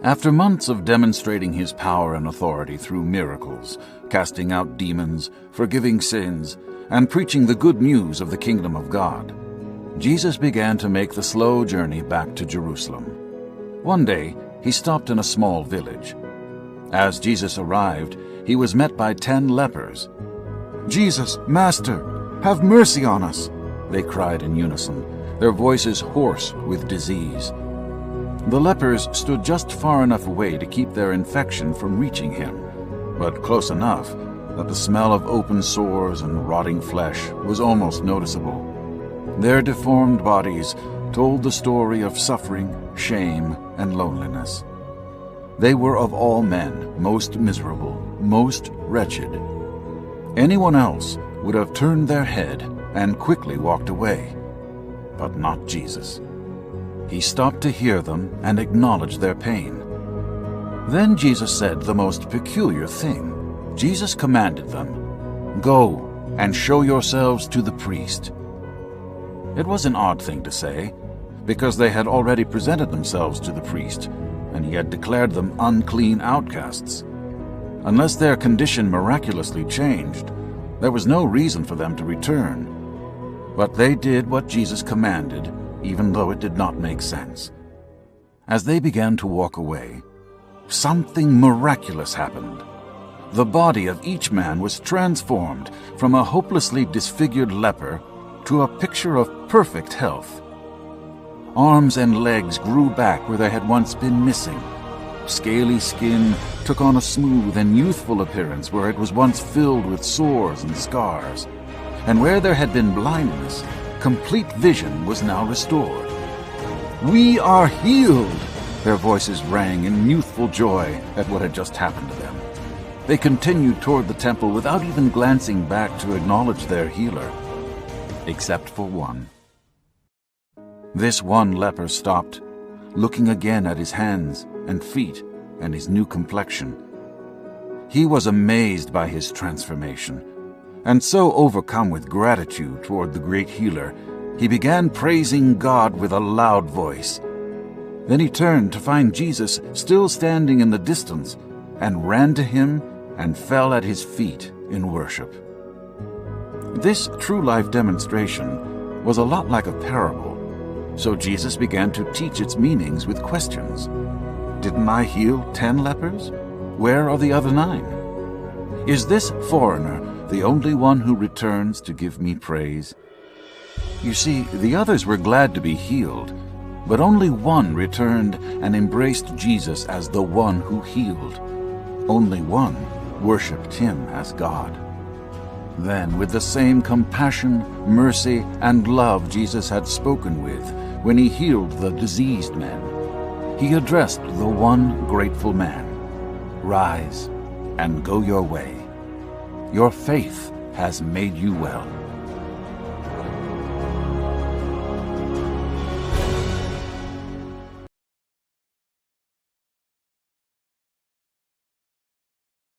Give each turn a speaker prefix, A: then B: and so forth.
A: After months of demonstrating his power and authority through miracles, casting out demons, forgiving sins, and preaching the good news of the kingdom of God, Jesus began to make the slow journey back to Jerusalem. One day, he stopped in a small village. As Jesus arrived, he was met by 10 lepers. "Jesus, Master, have mercy on us," they cried in unison, their voices hoarse with disease. The lepers stood just far enough away to keep their infection from reaching him, but close enough that the smell of open sores and rotting flesh was almost noticeable. Their deformed bodies told the story of suffering, shame, and loneliness. They were of all men most miserable, most wretched. Anyone else would have turned their head and quickly walked away, but not Jesus. He stopped to hear them and acknowledge their pain. Then Jesus said the most peculiar thing. Jesus commanded them, "Go and show yourselves to the priest." It was an odd thing to say, because they had already presented themselves to the priest, and he had declared them unclean outcasts. Unless their condition miraculously changed, there was no reason for them to return. But they did what Jesus commanded, even though it did not make sense. As they began to walk away, something miraculous happened. The body of each man was transformed from a hopelessly disfigured leper to a picture of perfect health. Arms and legs grew back where they had once been missing. Scaly skin took on a smooth and youthful appearance where it was once filled with sores and scars. And where there had been blindness, complete vision was now restored. "We are healed!" Their voices rang in youthful joy at what had just happened to them. They continued toward the temple without even glancing back to acknowledge their healer, except for one. This one leper stopped, looking again at his hands and feet and his new complexion. He was amazed by his transformation, and so overcome with gratitude toward the great healer, he began praising God with a loud voice. Then he turned to find Jesus still standing in the distance and ran to him and fell at his feet in worship. This true-life demonstration was a lot like a parable, so Jesus began to teach its meanings with questions. "Didn't I heal 10 lepers? Where are the other 9? Is this foreigner the only one who returns to give me praise?" You see, the others were glad to be healed, but only one returned and embraced Jesus as the one who healed. Only one worshipped him as God. Then, with the same compassion, mercy, and love Jesus had spoken with when he healed the diseased men, he addressed the one grateful man, "Rise and go your way. Your faith has made you well."